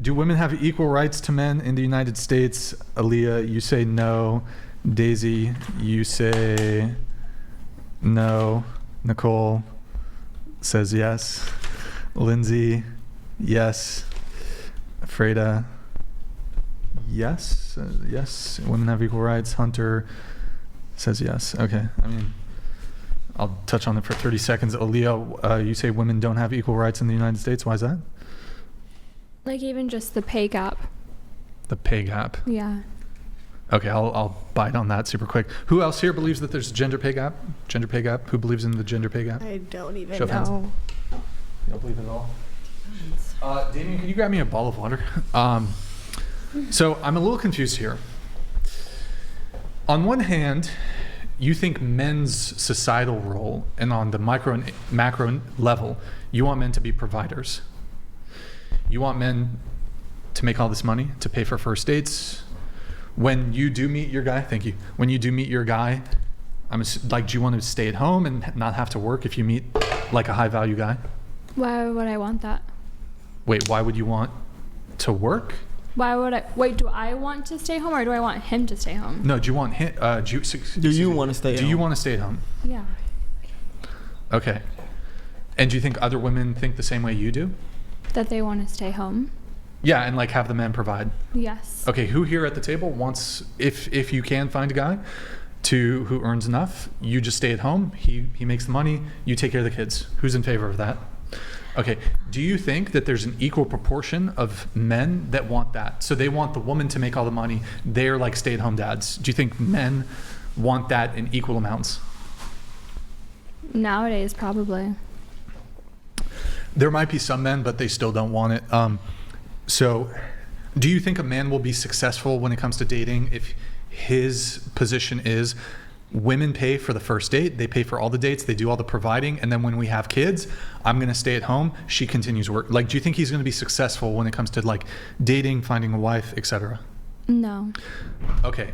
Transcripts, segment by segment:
Do women have equal rights to men in the United States? Aaliyah, you say no. Daisy, you say no. Nicole says yes. Lindsay, yes. Freda, yes. Yes, women have equal rights. Hunter says yes. Okay, I mean, I'll touch on it for 30 seconds. Aaliyah, you say women don't have equal rights in the United States. Why is that? Like even just the pay gap. The pay gap. Yeah. Okay, I'll bite on that super quick. Who else here believes that there's a gender pay gap? Gender pay gap? Who believes in the gender pay gap? I don't even Show of hands. know. You don't believe it at all? Damien, can you grab me a bottle of water? So I'm a little confused here. On one hand, you think men's societal role, and on the micro and macro level, you want men to be providers. You want men to make all this money, to pay for first dates. When you do meet your guy, thank you. When you do meet your guy, do you want to stay at home and not have to work if you meet like a high value guy? Why would I want that? Wait, why would you want to work? Why would I? Wait, do I want to stay home or do I want him to stay home? No, do you want him? Do you want to stay at home? Do you want to stay at home? Yeah. Okay. And do you think other women think the same way you do? That they want to stay home? Yeah, and like have the man provide. Yes. Okay, who here at the table wants, if you can find a guy who earns enough, you just stay at home, he makes the money, you take care of the kids. Who's in favor of that? Okay, do you think that there's an equal proportion of men that want that? So they want the woman to make all the money, they're like stay-at-home dads. Do you think men want that in equal amounts? Nowadays, probably. There might be some men, but they still don't want it. So do you think a man will be successful when it comes to dating if his position is women pay for the first date, they pay for all the dates, they do all the providing, and then when we have kids, I'm going to stay at home, she continues work? Like, do you think he's going to be successful when it comes to like dating, finding a wife, etc.? No. Okay.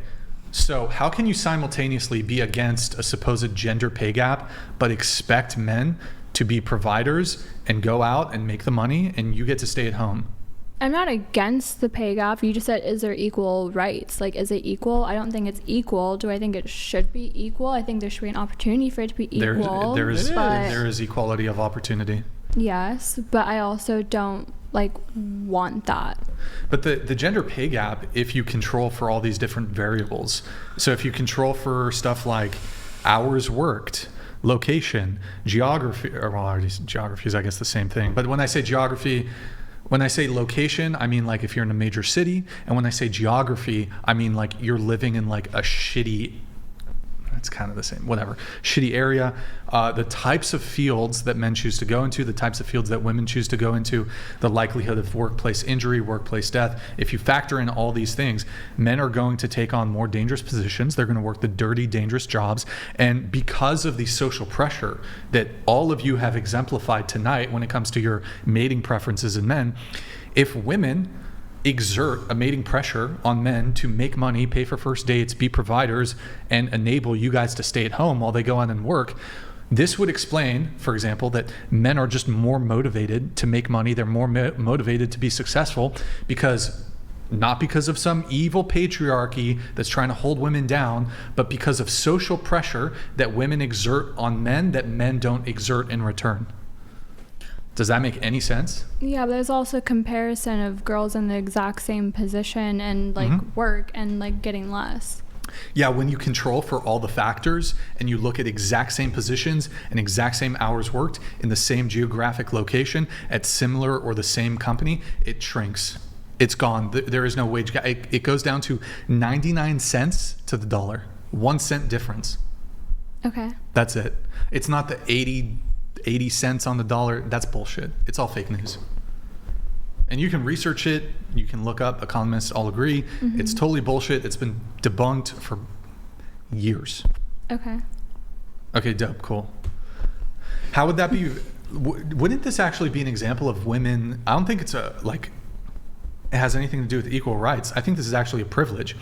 So how can you simultaneously be against a supposed gender pay gap but expect men to be providers and go out and make the money and you get to stay at home? I'm not against the pay gap. You just said, is there equal rights? Like, is it equal? I don't think it's equal. Do I think it should be equal? I think there should be an opportunity for it to be equal. There is equality of opportunity. Yes, but I also don't want that. But the gender pay gap, if you control for all these different variables, so if you control for stuff like hours worked, location, geography, geography is I guess the same thing. But when I say geography, when I say location, I mean like if you're in a major city, and when I say geography, I mean like you're living in like a shitty, it's kind of the same, whatever, shitty area. The types of fields that men choose to go into, the types of fields that women choose to go into, the likelihood of workplace injury, workplace death. If you factor in all these things, men are going to take on more dangerous positions. They're going to work the dirty, dangerous jobs. And because of the social pressure that all of you have exemplified tonight when it comes to your mating preferences in men, if women exert a mating pressure on men to make money, pay for first dates, be providers, and enable you guys to stay at home while they go out and work, this would explain, for example, that men are just more motivated to make money. They're more motivated to be successful not because of some evil patriarchy that's trying to hold women down, but because of social pressure that women exert on men that men don't exert in return. Does that make any sense? Yeah, but there's also comparison of girls in the exact same position and work and getting less. Yeah, when you control for all the factors and you look at exact same positions and exact same hours worked in the same geographic location at similar or the same company, it shrinks. It's gone. There is no wage gap. It goes down to 99 cents to the dollar. 1 cent difference. Okay. That's it. It's not the 80 cents on the dollar. That's bullshit. It's all fake news. And you can research it. You can look up. Economists all agree. Mm-hmm. It's totally bullshit. It's been debunked for years. Okay. Okay, dope. Cool. How would that be? Wouldn't this actually be an example of women? I don't think it's it has anything to do with equal rights. I think this is actually a privilege.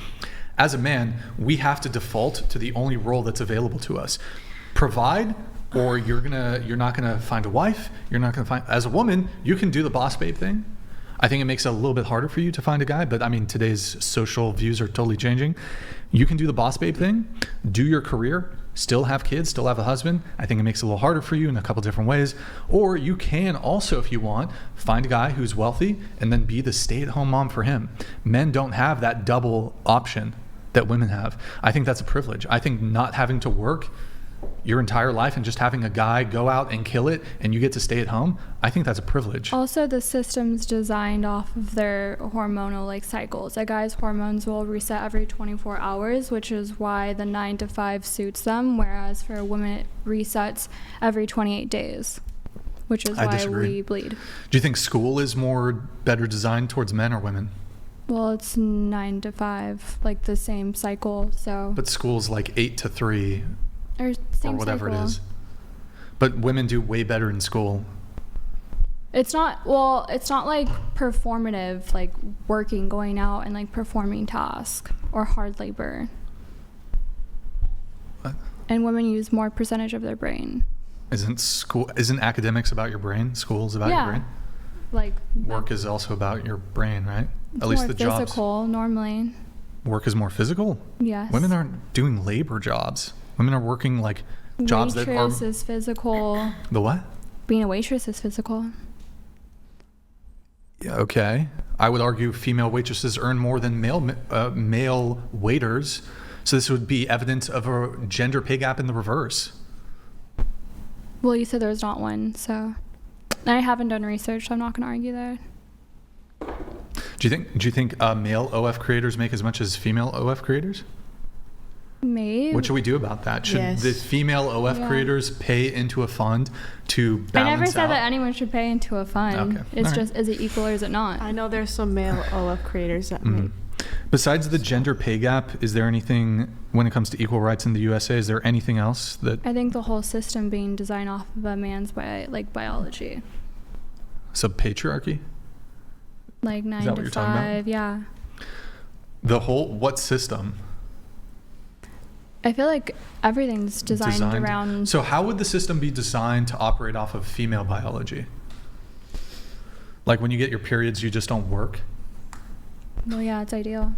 As a man, we have to default to the only role that's available to us. Provide, or you're not gonna find a wife. You're not gonna find. As a woman, you can do the boss babe thing. I think it makes it a little bit harder for you to find a guy, but I mean, today's social views are totally changing. You can do the boss babe thing, do your career, still have kids, still have a husband. I think it makes it a little harder for you in a couple different ways. Or you can also, if you want, find a guy who's wealthy and then be the stay-at-home mom for him. Men don't have that double option that women have. I think that's a privilege. I think not having to work your entire life and just having a guy go out and kill it and you get to stay at home, I think that's a privilege. Also, the system's designed off of their hormonal like cycles. A guy's hormones will reset every 24 hours, which is why the 9 to 5 suits them, whereas for a woman it resets every 28 days, which is why we bleed. Do you think school is better designed towards men or women? Well, it's 9 to 5, like the same cycle, so. But school's like 8 to 3 or whatever cycle. it is. But women do way better in school. It's not like performative, like working, going out and like performing tasks or hard labor. What? And women use more percentage of their brain. Isn't academics about your brain? School's about your brain? Like work is also about your brain, right? It's At least more the jobs. physical normally. Work is more physical? Yes. Women aren't doing labor jobs. Women are working like jobs that are... Waitress is physical. The what? Being a waitress is physical. Yeah, okay. I would argue female waitresses earn more than male waiters. So this would be evidence of a gender pay gap in the reverse. Well, you said there's not one, so... I haven't done research, so I'm not going to argue there. Do you think male OF creators make as much as female OF creators? Maybe. What should we do about that? Should the female OF creators pay into a fund to balance out? I never said that anyone should pay into a fund. Okay. It's just, is it equal or is it not? I know there's some male OF creators that make. Besides the gender pay gap, is there anything, when it comes to equal rights in the USA, is there anything else that... I think the whole system being designed off of a man's biology. So patriarchy? Like 9 what to you're talking about? 5, yeah. What system? I feel like everything's designed around... So how would the system be designed to operate off of female biology? Like when you get your periods, you just don't work? Well, yeah, it's ideal.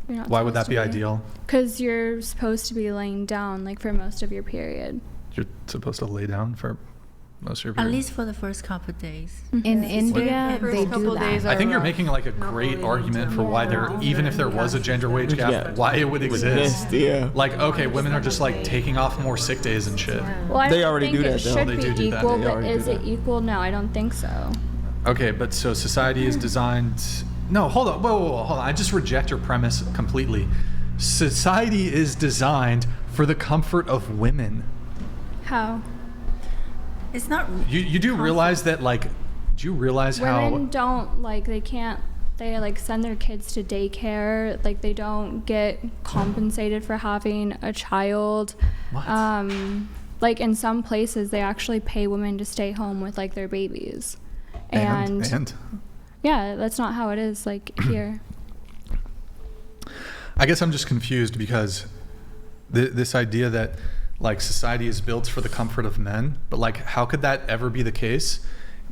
Why would that be ideal? Because you're supposed to be laying down like for most of your period. You're supposed to lay down for most of your period? At least for the first couple of days. In India, they do that. I think you're making like a great argument for why even if there was a gender wage gap, why it would exist. Like, okay, women are just like taking off more sick days and shit. Well, I They don't already think do it that, though. should They be do that. equal, They but already is do it that. equal? No, I don't think so. Okay, but so society is designed... No, hold on. Whoa, hold on. I just reject your premise completely. Society is designed for the comfort of women. How? It's not. You do realize that, like, do you realize Women how... don't, like, they like send their kids to daycare. Like, they don't get compensated for having a child. What? Like, in some places, they actually pay women to stay home with, like, their babies. And? Yeah, that's not how it is, like, here. I guess I'm just confused because this idea that, like, society is built for the comfort of men, but, like, how could that ever be the case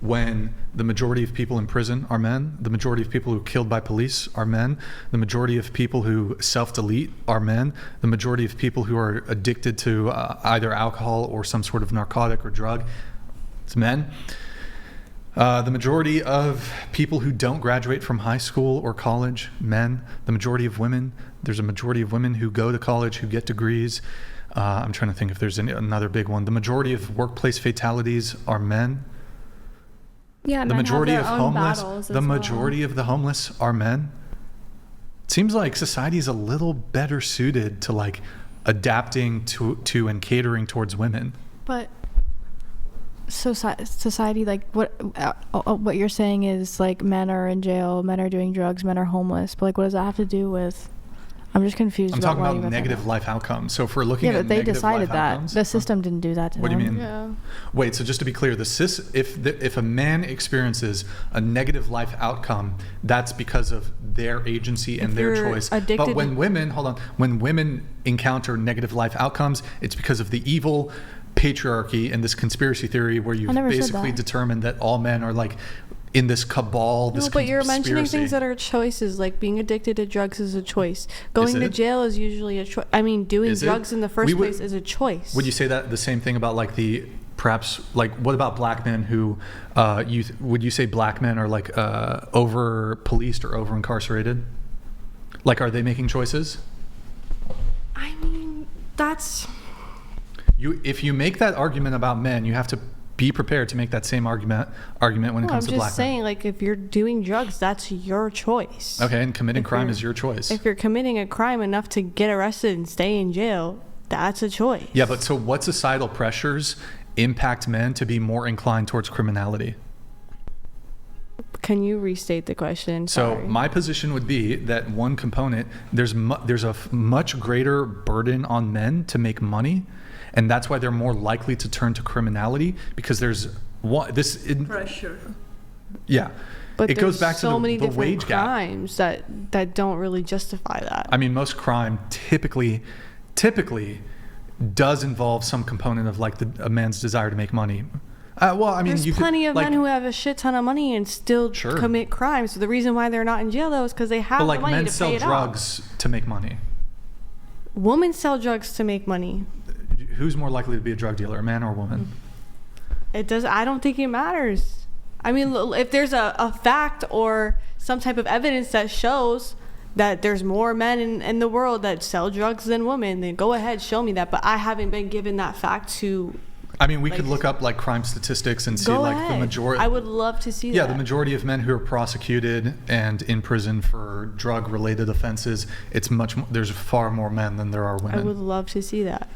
when the majority of people in prison are men, the majority of people who are killed by police are men, the majority of people who self-delete are men, the majority of people who are addicted to either alcohol or some sort of narcotic or drug, it's men. The majority of people who don't graduate from high school or college, men. The majority of women, there's a majority of women who go to college, who get degrees. I'm trying to think if there's another big one. The majority of workplace fatalities are men. Yeah, The men majority have of their own homeless, battles the as majority well. of the homeless are men. It seems like society is a little better suited to, like, adapting to and catering towards women. But society, like what you're saying is like men are in jail, men are doing drugs, men are homeless. But like, what does that have to do with? I'm just confused. I'm talking about negative life outcomes. So if we're looking at but they negative decided life that outcomes, the system didn't do that to What do them. you mean? Yeah. Wait, so just to be clear, if a man experiences a negative life outcome, that's because of their agency and If their you're choice. addicted But when women encounter negative life outcomes, it's because of the evil patriarchy and this conspiracy theory where you've I never said basically that. determined that all men are like in this cabal, this No, but you're mentioning conspiracy. things that are choices, like being addicted to drugs is a choice. Going to it? jail is usually a choice. I mean, doing Is it? drugs in the first We would- place is a choice. Would you say that the same thing about like the perhaps like what about black men who would you say black men are like over policed or over incarcerated? Like, are they making choices? I mean, that's... If you make that argument about men, you have to be prepared to make that same argument when it No, I'm comes to just black saying, like, if you're doing drugs, that's your choice. men. Okay, and committing If crime you're- is your choice. If you're committing a crime enough to get arrested and stay in jail, that's a choice. Yeah, but so what societal pressures impact men to be more inclined towards criminality? Can you restate the question? So Sorry. my position would be that one component, there's a much greater burden on men to make money, and that's why they're more likely to turn to criminality because there's Pressure. yeah. But It goes there's back to so many the different wage gap. crimes that don't really justify that. I mean, most crime typically does involve some component of like a man's desire to make money. Well, I mean, There's you plenty could, of like, men who have a shit ton of money and still Sure. commit crimes. So the reason why they're not in jail though is because they have but the like money men to sell pay it off. drugs to make money. Women sell drugs to make money. Who's more likely to be a drug dealer, a man or a woman? It does. I don't think it matters. I mean, if there's a fact or some type of evidence that shows that there's more men in the world that sell drugs than women, then go ahead, show me that. But I haven't been given that fact to. I mean, we could Like- look up like crime statistics and see Go like ahead. the majority. I would love to see Yeah, that. the majority of men who are prosecuted and in prison for drug-related offenses, there's far more men than there are I women. would love to see that.